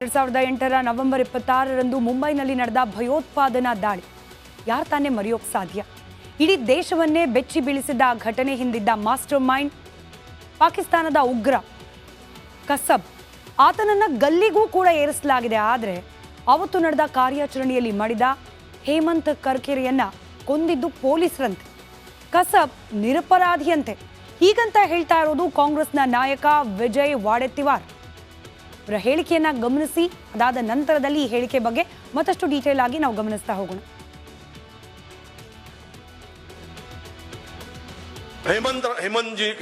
2008 November 26ರಂದು ಮುಂಬೈನಲ್ಲಿ ನಡೆದ ಭಯೋತ್ಪಾದನಾ ದಾಳಿ ಯಾರು ತಾನೇ ಮರೆಯೋಕೆ ಸಾಧ್ಯ? ಇಡೀ ದೇಶವನ್ನೇ ಬೆಚ್ಚಿ ಬೀಳಿಸಿದ ಘಟನೆ ಹಿಂದಿದ್ದ ಮಾಸ್ಟರ್ ಮೈಂಡ್ ಪಾಕಿಸ್ತಾನದ ಉಗ್ರ ಕಸಬ್. ಆತನನ್ನ ಗಲ್ಲಿಗೂ ಕೂಡ ಏರಿಸಲಾಗಿದೆ. ಆದರೆ ಅವತ್ತು ನಡೆದ ಕಾರ್ಯಾಚರಣೆಯಲ್ಲಿ ಮಡಿದ ಹೇಮಂತ್ ಕರ್ಕರೆಯನ್ನ ಕೊಂದಿದ್ದು ಪೊಲೀಸರಂತೆ. ಕಸಬ್ ನಿರಪರಾಧಿಯಂತೆ. ಹೀಗಂತ ಹೇಳ್ತಾ ಇರೋದು ಕಾಂಗ್ರೆಸ್ನ ನಾಯಕ ವಿಜಯ್ ವಾಡೆತ್ತಿವಾರ್. ಅವರ ಹೇಳಿಕೆಯನ್ನ ಗಮನಿಸಿ, ಅದಾದ ನಂತರದಲ್ಲಿ ಈ ಹೇಳಿಕೆ ಬಗ್ಗೆ ಮತ್ತಷ್ಟು ಡೀಟೇಲ್ ಆಗಿ ನಾವು ಗಮನಿಸ್ತಾ ಹೋಗೋಣ.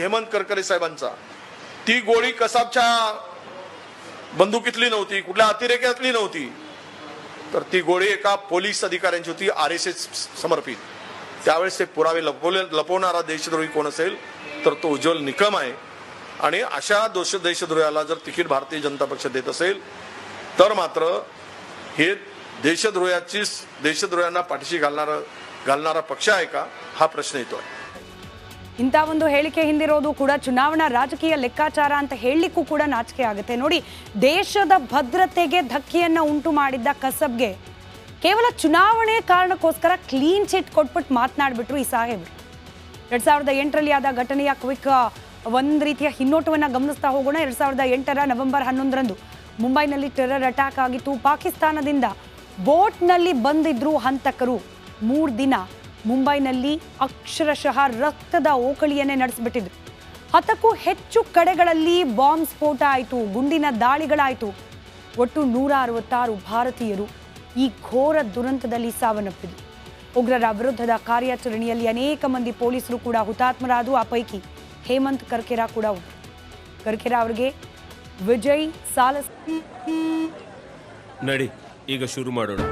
हेमंत करकरे साहेबांचा ती गोळी कसाबच्या बंदुकीतली नव्हती, कुठल्या अतिरेक्यातली नव्हती, तर ती गोळी एका पोलीस अधिकाऱ्यांची होती, RSS समर्पित. त्यावेळेस ते पुरावे लपवणारा देशद्रोही कोण असेल तर तो उज्ज्वल निकम आहे. आणि अशा देशद्रोहाला जर तिकीट भारतीय जनता पक्ष देत असेल तर मात्र हे देशद्रोह्यांना पाठीशी घालणारा पक्ष आहे का, हा प्रश्न येतोय. ಇಂಥ ಒಂದು ಹೇಳಿಕೆ ಹಿಂದಿರೋದು ಕೂಡ ಚುನಾವಣಾ ರಾಜಕೀಯ ಲೆಕ್ಕಾಚಾರ ಅಂತ ಹೇಳಲಿಕ್ಕೂ ಕೂಡ ನಾಚಿಕೆ ಆಗುತ್ತೆ. ನೋಡಿ, ದೇಶದ ಭದ್ರತೆಗೆ ಧಕ್ಕೆಯನ್ನ ಉಂಟು ಮಾಡಿದ್ದ ಕಸಬ್ಗೆ ಕೇವಲ ಚುನಾವಣೆ ಕಾರಣಕ್ಕೋಸ್ಕರ ಕ್ಲೀನ್ ಚಿಟ್ ಕೊಟ್ಬಿಟ್ಟು ಮಾತನಾಡ್ಬಿಟ್ರು ಈ ಸಾಹೇಬರು. 2008ರಲ್ಲಿ ಆದ ಘಟನೆಯ ಕ್ವಿಕ್ ಒಂದು ರೀತಿಯ ಹಿನ್ನೋಟವನ್ನು ಗಮನಿಸ್ತಾ ಹೋಗೋಣ. 2008 ನವೆಂಬರ್ 11ರಂದು ಮುಂಬೈನಲ್ಲಿ ಟೆರರ್ ಅಟ್ಯಾಕ್ ಆಗಿತ್ತು. ಪಾಕಿಸ್ತಾನದಿಂದ ಬೋಟ್ನಲ್ಲಿ ಬಂದಿದ್ರು ಹಂತಕರು. 3 ದಿನ ಮುಂಬೈನಲ್ಲಿ ಅಕ್ಷರಶಃ ರಕ್ತದ ಓಕಳಿಯನ್ನೇ ನಡೆಸಿಬಿಟ್ಟಿದ್ರು. 10ಕ್ಕೂ ಹೆಚ್ಚು ಕಡೆಗಳಲ್ಲಿ ಬಾಂಬ್ ಸ್ಫೋಟ ಆಯಿತು, ಗುಂಡಿನ ದಾಳಿಗಳಾಯಿತು. ಒಟ್ಟು 166 ಭಾರತೀಯರು ಈ ಘೋರ ದುರಂತದಲ್ಲಿ ಸಾವನ್ನಪ್ಪಿದರು. ಉಗ್ರರ ವಿರುದ್ಧದ ಕಾರ್ಯಾಚರಣೆಯಲ್ಲಿ ಅನೇಕ ಮಂದಿ ಪೊಲೀಸರು ಕೂಡ ಹುತಾತ್ಮರಾದರು. ಆ ಪೈಕಿ ಹೇಮಂತ್ ಕರ್ಕರೆ ಕೂಡ ಒಬ್ಬರು. ಕರ್ಕರೆ ಅವರಿಗೆ ವಿಜಯ್ ಸಾಲಸ್ ನಡಿ ಈಗ ಶುರು ಮಾಡೋಣ.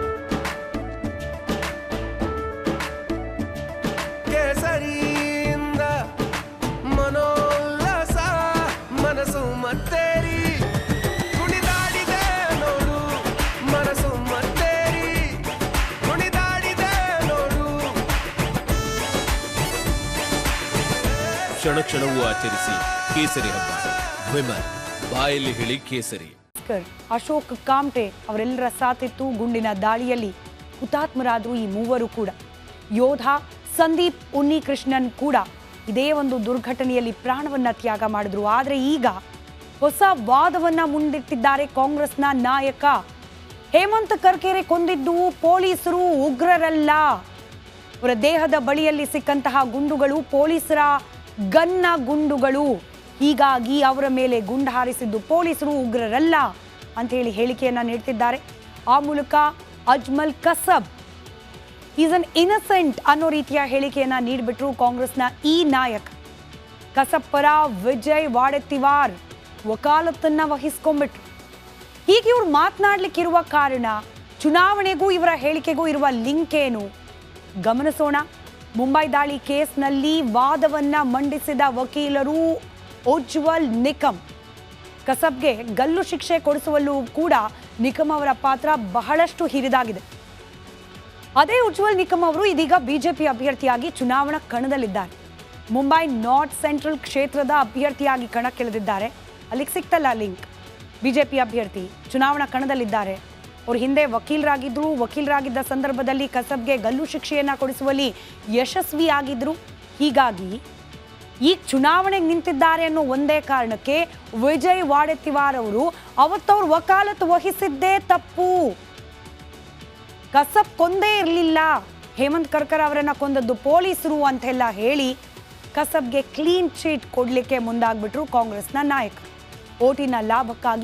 ಕ್ಷಣ ಕ್ಷಣವೂ ಆಚರಿಸಿ ಕೇಸರಿ ಹಬ್ಬ. ವಿಮಲ್ ಬಾಯಲ್ಲಿ ಹೇಳಿ ಕೇಸರಿ. ಅಶೋಕ್ ಕಾಮ್ಟೆ ಅವರೆಲ್ಲರ ಸಾಥಿತ್ತು. ಗುಂಡಿನ ದಾಳಿಯಲ್ಲಿ ಹುತಾತ್ಮರಾದ್ರು ಈ ಮೂವರು ಕೂಡ. ಯೋಧ ಸಂದೀಪ್ ಉನ್ನಿಕೃಷ್ಣನ್ ಕೂಡ ಇದೇ ಒಂದು ದುರ್ಘಟನೆಯಲ್ಲಿ ಪ್ರಾಣವನ್ನ ತ್ಯಾಗ ಮಾಡಿದ್ರು. ಆದರೆ ಈಗ ಹೊಸ ವಾದವನ್ನ ಮುಂದಿಟ್ಟಿದ್ದಾರೆ ಕಾಂಗ್ರೆಸ್ನ ನಾಯಕ. ಹೇಮಂತ್ ಕರ್ಕರೆ ಕೊಂದಿದ್ದು ಪೊಲೀಸರು, ಉಗ್ರರಲ್ಲ. ಅವರ ದೇಹದ ಬಳಿಯಲ್ಲಿ ಸಿಕ್ಕಂತಹ ಗುಂಡುಗಳು ಪೊಲೀಸರ ಗನ್ನ ಗುಂಡುಗಳು. ಹೀಗಾಗಿ ಅವರ ಮೇಲೆ ಗುಂಡು ಹಾರಿಸಿದ್ದು ಪೊಲೀಸರು, ಉಗ್ರರಲ್ಲ ಅಂತ ಹೇಳಿ ಹೇಳಿಕೆಯನ್ನ ನೀಡ್ತಿದ್ದಾರೆ. ಆ ಮೂಲಕ ಅಜ್ಮಲ್ ಕಸಬ್ ಈಸ್ ಅನ್ ಇನ್ನಸೆಂಟ್ ಅನ್ನೋ ರೀತಿಯ ಹೇಳಿಕೆಯನ್ನ ನೀಡಿಬಿಟ್ರು ಕಾಂಗ್ರೆಸ್ನ ಈ ನಾಯಕ. ಕಸಬ್ ಪರ ವಿಜಯ್ ವಾಡೆತ್ತಿವಾರ್ ವಕಾಲತ್ತನ್ನ ವಹಿಸ್ಕೊಂಡ್ಬಿಟ್ರು. ಹೀಗೆ ಇವ್ರು ಮಾತನಾಡ್ಲಿಕ್ಕಿರುವ ಕಾರಣ, ಚುನಾವಣೆಗೂ ಇವರ ಹೇಳಿಕೆಗೂ ಇರುವ ಲಿಂಕ್ ಏನು ಗಮನಿಸೋಣ. ಮುಂಬೈ ದಾಳಿ ಕೇಸ್ನಲ್ಲಿ ವಾದವನ್ನ ಮಂಡಿಸಿದ ವಕೀಲರು ಉಜ್ವಲ್ ನಿಕಮ್. ಕಸಬ್ಗೆ ಗಲ್ಲು ಶಿಕ್ಷೆ ಕೊಡಿಸುವಲ್ಲೂ ಕೂಡ ನಿಕಮ್ ಅವರ ಪಾತ್ರ ಬಹಳಷ್ಟು ಹಿರಿದಾಗಿದೆ. ಅದೇ ಉಜ್ವಲ್ ನಿಕಮ್ ಅವರು ಇದೀಗ ಬಿಜೆಪಿ ಅಭ್ಯರ್ಥಿಯಾಗಿ ಚುನಾವಣಾ ಕಣದಲ್ಲಿದ್ದಾರೆ. ಮುಂಬೈ ನಾರ್ತ್ ಸೆಂಟ್ರಲ್ ಕ್ಷೇತ್ರದ ಅಭ್ಯರ್ಥಿಯಾಗಿ ಕಣಕ್ಕಿಳಿದಿದ್ದಾರೆ. ಅಲ್ಲಿಗೆ ಸಿಕ್ತಲ್ಲ ಲಿಂಕ್. ಬಿಜೆಪಿ ಅಭ್ಯರ್ಥಿ ಚುನಾವಣಾ ಕಣದಲ್ಲಿದ್ದಾರೆ. ಅವರು ಹಿಂದೆ ವಕೀಲರಾಗಿದ್ದ ಸಂದರ್ಭದಲ್ಲಿ ಕಸಬ್ಗೆ ಗಲ್ಲು ಶಿಕ್ಷೆಯನ್ನ ಕೊಡಿಸುವಲ್ಲಿ ಯಶಸ್ವಿಯಾಗಿದ್ರು. ಹೀಗಾಗಿ ಈಗ ಚುನಾವಣೆಗೆ ನಿಂತಿದ್ದಾರೆ ಅನ್ನೋ ಒಂದೇ ಕಾರಣಕ್ಕೆ ವಿಜಯ್ ವಾಡೆತ್ತಿವಾರ್ ಅವರು ಅವತ್ತವ್ರು ವಕಾಲತ್ತು ವಹಿಸಿದ್ದೇ ತಪ್ಪು. ಕಸಬ್ ಕೊಂದೇ ಇರಲಿಲ್ಲ, ಹೇಮಂತ್ ಕರ್ಕರೆ ಅವರನ್ನ ಕೊಂದದ್ದು ಪೊಲೀಸರು ಅಂತೆಲ್ಲ ಹೇಳಿ ಕಸಬ್ಗೆ ಕ್ಲೀನ್ ಚೀಟ್ ಕೊಡ್ಲಿಕ್ಕೆ ಮುಂದಾಗ್ಬಿಟ್ರು ಕಾಂಗ್ರೆಸ್ನ ನಾಯಕ. ಓಟಿನ ಲಾಭಕ್ಕಾಗಿ